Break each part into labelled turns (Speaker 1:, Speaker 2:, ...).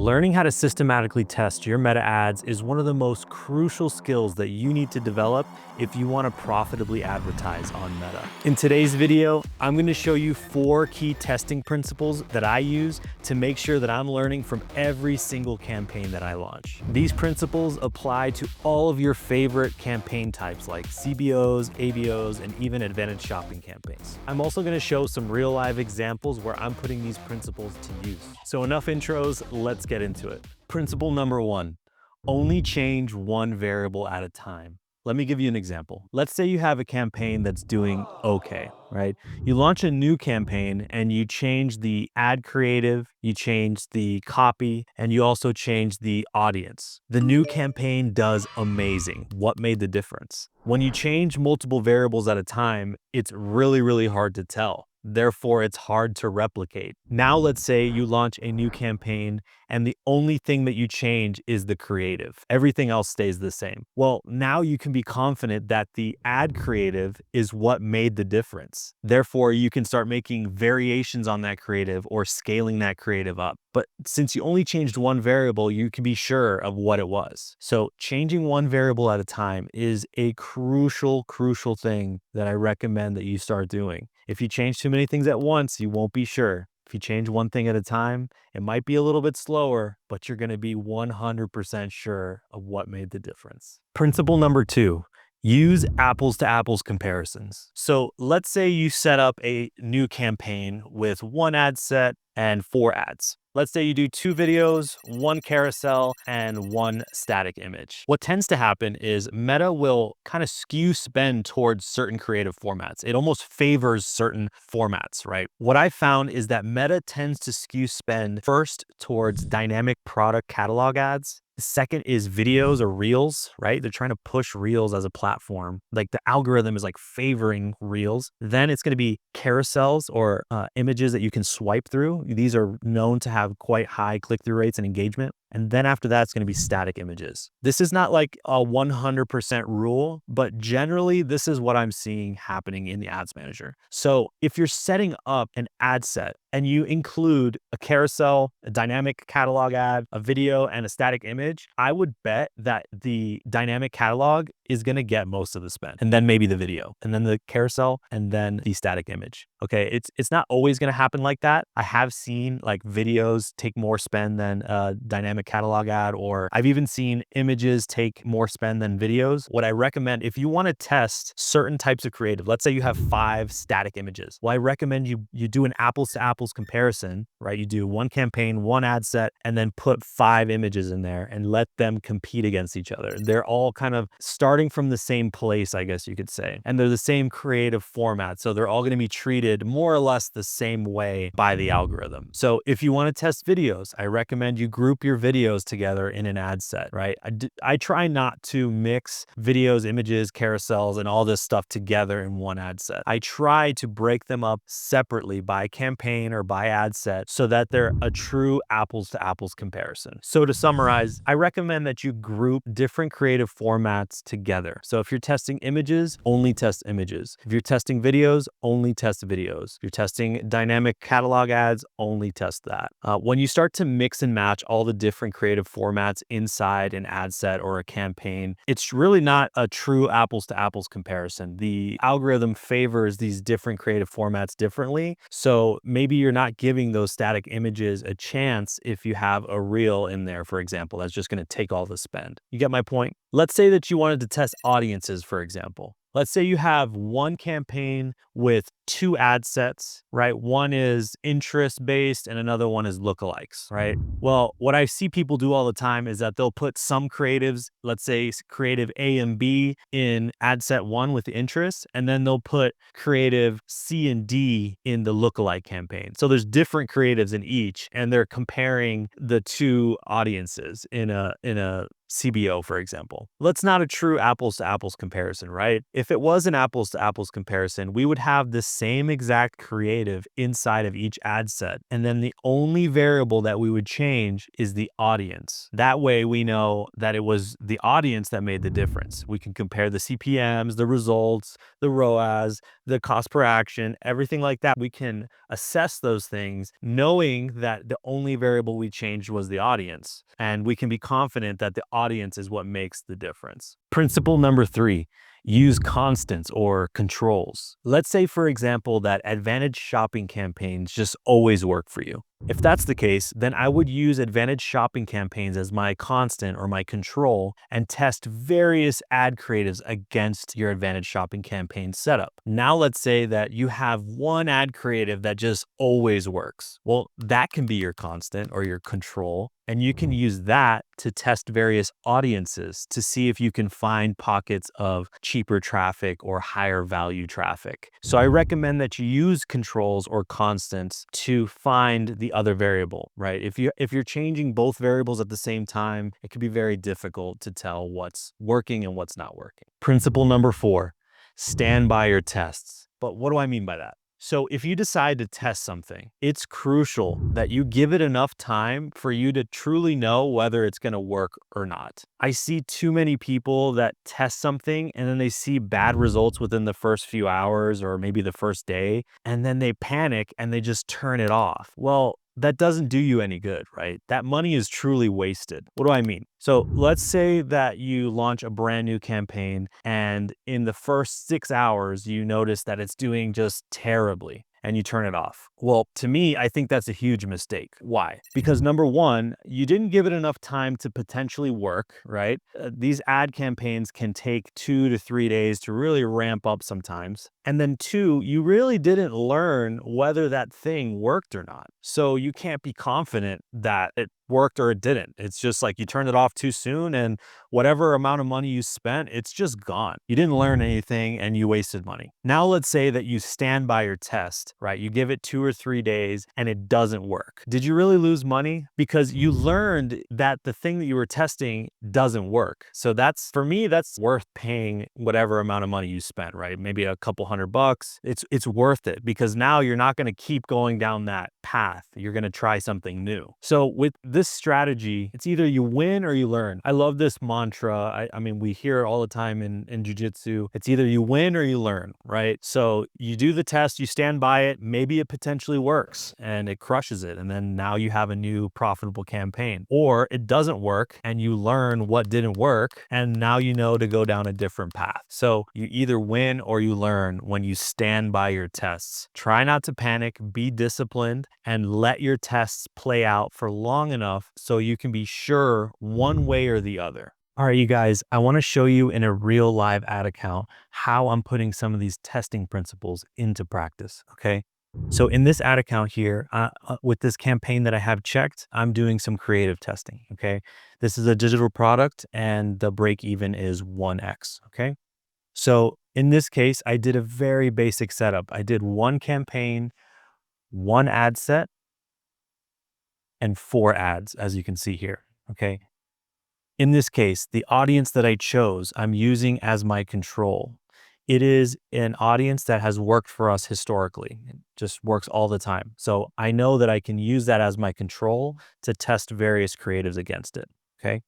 Speaker 1: Learning how to systematically test your meta ads is one of the most crucial skills that you need to develop if you want to profitably advertise on Meta. In today's video, I'm going to show you 4 key testing principles that I use to make sure that I'm learning from every single campaign that I launch. These principles apply to all of your favorite campaign types like CBOs, ABOs, and even advantage shopping campaigns. I'm also going to show some real live examples where I'm putting these principles to use. So enough intros, let's get into it. Principle number 1, only change one variable at a time. Let me give you an example. Let's say you have a campaign that's doing okay, right? You launch a new campaign and you change the ad creative, you change the copy, and you also change the audience. The new campaign does amazing. What made the difference? When you change multiple variables at a time, it's really hard to tell. Therefore, it's hard to replicate. Now, let's say you launch a new campaign and the only thing that you change is the creative. Everything else stays the same. Well, now you can be confident that the ad creative is what made the difference. Therefore, you can start making variations on that creative or scaling that creative up. But since you only changed one variable, you can be sure of what it was. So changing one variable at a time is a crucial thing that I recommend that you start doing. If you change too many things at once, you won't be sure. If you change one thing at a time, it might be a little bit slower, but you're going to be 100% sure of what made the difference. Principle number 2, use apples to apples comparisons. So let's say you set up a new campaign with 1 ad set and 4 ads. Let's say you do 2 videos, 1 carousel, and 1 static image. What tends to happen is Meta will kind of skew spend towards certain creative formats. It almost favors certain formats, right? What I found is that Meta tends to skew spend first towards dynamic product catalog ads. The second is videos or reels, right? They're trying to push reels as a platform. Like the algorithm is like favoring reels. Then it's going to be carousels or images that you can swipe through. These are known to have quite high click-through rates and engagement. And then after that, it's going to be static images. This is not like a 100% rule, but generally this is what I'm seeing happening in the ads manager. So if you're setting up an ad set and you include a carousel, a dynamic catalog ad, a video, and a static image, I would bet that the dynamic catalog is going to get most of the spend, and then maybe the video, and then the carousel, and then the static image. Okay, it's not always going to happen like that. I have seen like videos take more spend than a dynamic catalog ad, or I've even seen images take more spend than videos. What I recommend, if you want to test certain types of creative, let's say you have 5 static images. Well, I recommend you do an apples to apples comparison, right? You do 1 campaign, 1 ad set, and then put 5 images in there and let them compete against each other. They're all kind of starting from the same place, I guess you could say, and they're the same creative format. So they're all going to be treated more or less the same way by the algorithm. So if you want to test videos, I recommend you group your videos together in an ad set, right? I try not to mix videos, images, carousels, and all this stuff together in one ad set. I try to break them up separately by campaign or by ad set so that they're a true apples to apples comparison. So to summarize, I recommend that you group different creative formats together. So if you're testing images, only test images. If you're testing videos, only test videos. If you're testing dynamic catalog ads, only test that. When you start to mix and match all the different creative formats inside an ad set or a campaign, it's really not a true apples to apples comparison. The algorithm favors these different creative formats differently. So maybe you're not giving those static images a chance if you have a reel in there, for example, that's just going to take all the spend. You get my point? Let's say that you wanted to test audiences, for example. Let's say you have 1 campaign with 2 ad sets, right? One is interest-based and another one is lookalikes, right? Well, what I see people do all the time is that they'll put some creatives, let's say creative A and B in ad set 1 with the interest, and then they'll put creative C and D in the lookalike campaign. So there's different creatives in each, and they're comparing the 2 audiences in a CBO, for example. That's not a true apples to apples comparison, right? If it was an apples to apples comparison, we would have the same exact creative inside of each ad set. And then the only variable that we would change is the audience. That way we know that it was the audience that made the difference. We can compare the CPMs, the results, the ROAS, the cost per action, everything like that. We can assess those things knowing that the only variable we changed was the audience. And we can be confident that the audience is what makes the difference. Principle number 3, use constants or controls. Let's say, for example, that Advantage shopping campaigns just always work for you. If that's the case, then I would use Advantage shopping campaigns as my constant or my control and test various ad creatives against your Advantage shopping campaign setup. Now, let's say that you have one ad creative that just always works. Well, that can be your constant or your control, and you can use that to test various audiences to see if you can find pockets of cheaper traffic or higher value traffic. So I recommend that you use controls or constants to find the other variable, right? If you're changing both variables at the same time, it can be very difficult to tell what's working and what's not working. Principle number 4, stand by your tests. But what do I mean by that? So if you decide to test something, it's crucial that you give it enough time for you to truly know whether it's going to work or not. I see too many people that test something and then they see bad results within the first few hours or maybe the first day, and then they panic and they just turn it off. Well, that doesn't do you any good, right? That money is truly wasted. What do I mean? So let's say that you launch a brand new campaign and in the first 6 hours, you notice that it's doing just terribly and you turn it off. Well, to me, I think that's a huge mistake. Why? Because number one, you didn't give it enough time to potentially work, right? These ad campaigns can take 2 to 3 days to really ramp up sometimes. And then 2, you really didn't learn whether that thing worked or not. So you can't be confident that it worked or it didn't. It's just like you turned it off too soon and whatever amount of money you spent, it's just gone. You didn't learn anything and you wasted money. Now let's say that you stand by your test, right? You give it 2 or 3 days and it doesn't work. Did you really lose money? Because you learned that the thing that you were testing doesn't work. So that's, for me, that's worth paying whatever amount of money you spent, right? Maybe a couple $100. It's worth it because now you're not going to keep going down that path. You're going to try something new. So with this strategy, it's either you win or you learn. I love this mantra. I mean, we hear it all the time in jiu-jitsu. It's either you win or you learn, right? So you do the test, you stand by it, maybe it potentially works and it crushes it. And then now you have a new profitable campaign. Or it doesn't work and you learn what didn't work and now you know to go down a different path. So you either win or you learn when you stand by your tests. Try not to panic, be disciplined, and let your tests play out for long enough so you can be sure one way or the other. All right, you guys, I want to show you in a real live ad account how I'm putting some of these testing principles into practice, okay? So in this ad account here, with this campaign that I have checked, I'm doing some creative testing, okay? This is a digital product and the break even is 1x, okay? So in this case, I did a very basic setup. I did one campaign, one ad set, and 4 ads, as you can see here, okay? In this case, the audience that I chose, I'm using as my control. It is an audience that has worked for us historically. It just works all the time. So I know that I can use that as my control to test various creatives against it, okay?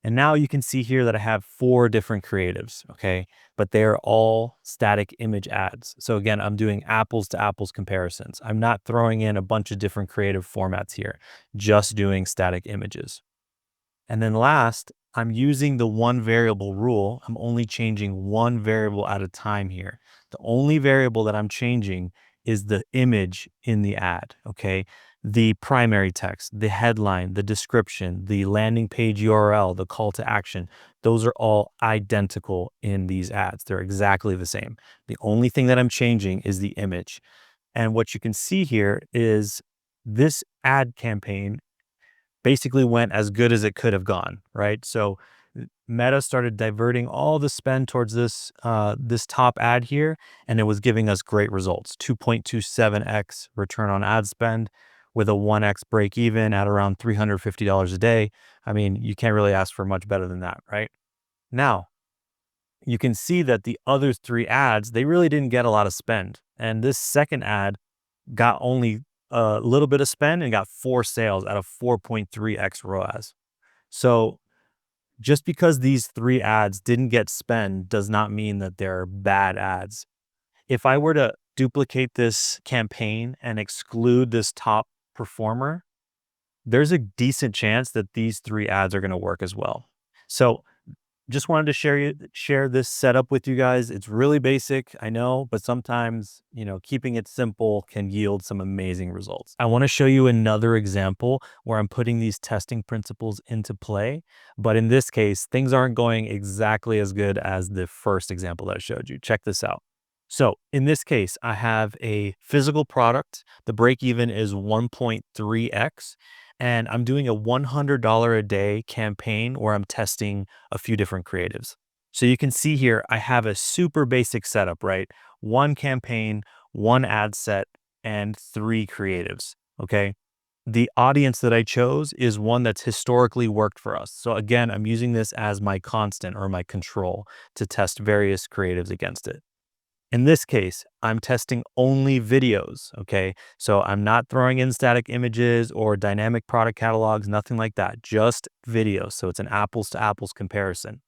Speaker 1: And now you can see here that I have 4 different creatives, okay? But they are all static image ads. So again, I'm doing apples to apples comparisons. I'm not throwing in a bunch of different creative formats here, just doing static images. And then last, I'm using the one variable rule. I'm only changing one variable at a time here. The only variable that I'm changing is the image in the ad, okay? The primary text, the headline, the description, the landing page URL, the call to action, those are all identical in these ads. They're exactly the same. The only thing that I'm changing is the image. And what you can see here is this ad campaign basically went as good as it could have gone, right? So Meta started diverting all the spend towards this top ad here, and it was giving us great results. 2.27x return on ad spend. with a 1x break even at around $350 a day. I mean, you can't really ask for much better than that, right? Now, you can see that the other 3 ads, they really didn't get a lot of spend. And this second ad got only a little bit of spend and got 4 sales at a 4.3x ROAS. So just because these 3 ads didn't get spend does not mean that they're bad ads. If I were to duplicate this campaign and exclude this top performer, there's a decent chance that these 3 ads are going to work as well. So just wanted to share this setup with you guys. It's really basic, I know, but sometimes, keeping it simple can yield some amazing results. I want to show you another example where I'm putting these testing principles into play, but in this case, things aren't going exactly as good as the first example that I showed you. Check this out. So in this case, I have a physical product. The break even is 1.3x. And I'm doing a $100 a day campaign where I'm testing a few different creatives. So you can see here, I have a super basic setup, right? 1 campaign, 1 ad set, and 3 creatives, okay? The audience that I chose is one that's historically worked for us. So again, I'm using this as my constant or my control to test various creatives against it. In this case, I'm testing only videos, okay? So I'm not throwing in static images or dynamic product catalogs, nothing like that, just videos. So it's an apples to apples comparison.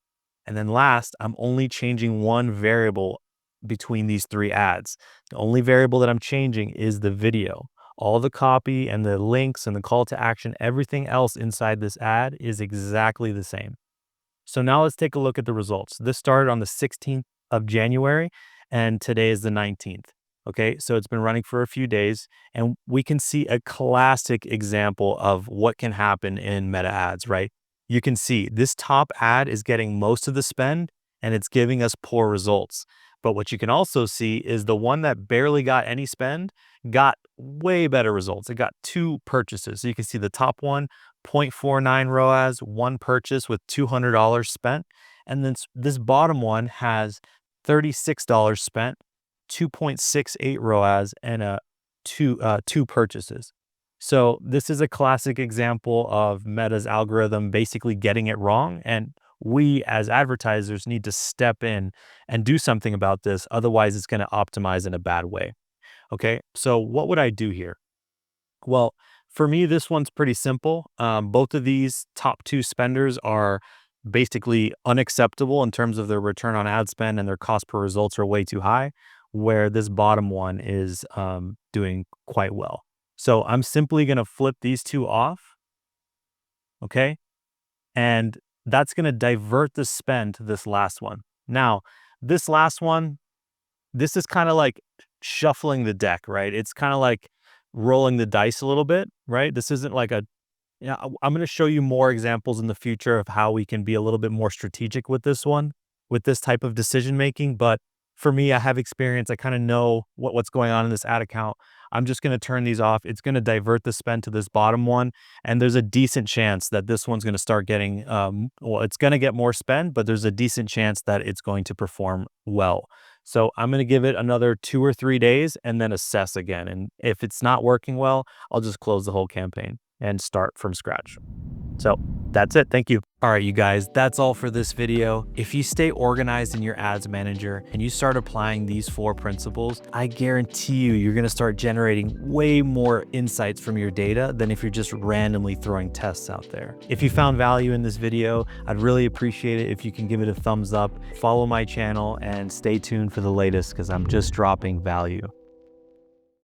Speaker 1: And then last, I'm only changing 1 variable between these 3 ads. The only variable that I'm changing is the video. All the copy and the links and the call to action, everything else inside this ad is exactly the same. So now let's take a look at the results. This started on the 16th of January. And today is the 19th. Okay, so it's been running for a few days, and we can see a classic example of what can happen in meta ads, right? You can see this top ad is getting most of the spend and it's giving us poor results. But what you can also see is the one that barely got any spend got way better results. It got 2 purchases. So you can see the top one, 0.49 ROAS, 1 purchase with $200 spent. And then this bottom one has $36 spent, 2.68 ROAS, and two purchases. So this is a classic example of Meta's algorithm basically getting it wrong. And we as advertisers need to step in and do something about this. Otherwise, it's going to optimize in a bad way. Okay, so what would I do here? Well, for me, this one's pretty simple. Both of these top 2 spenders are basically unacceptable in terms of their return on ad spend, and their cost per results are way too high, where this bottom one is doing quite well. So I'm simply going to flip these 2 off, okay? And that's going to divert the spend to this last one. Now, this last one, this is kind of like shuffling the deck, right? It's kind of like rolling the dice a little bit, right? This isn't like I'm going to show you more examples in the future of how we can be a little bit more strategic with this one, with this type of decision making. But for me, I have experience. I kind of know what's going on in this ad account. I'm just going to turn these off. It's going to divert the spend to this bottom one. And there's a decent chance that this one's going to start getting, it's going to get more spend, but there's a decent chance that it's going to perform well. So I'm going to give it another 2 or 3 days and then assess again. And if it's not working well, I'll just close the whole campaign and start from scratch. So that's it. Thank you. All right, you guys, that's all for this video. If you stay organized in your ads manager and you start applying these 4 principles, I guarantee you're going to start generating way more insights from your data than if you're just randomly throwing tests out there. If you found value in this video, I'd really appreciate it if you can give it a thumbs up, follow my channel, and stay tuned for the latest because I'm just dropping value.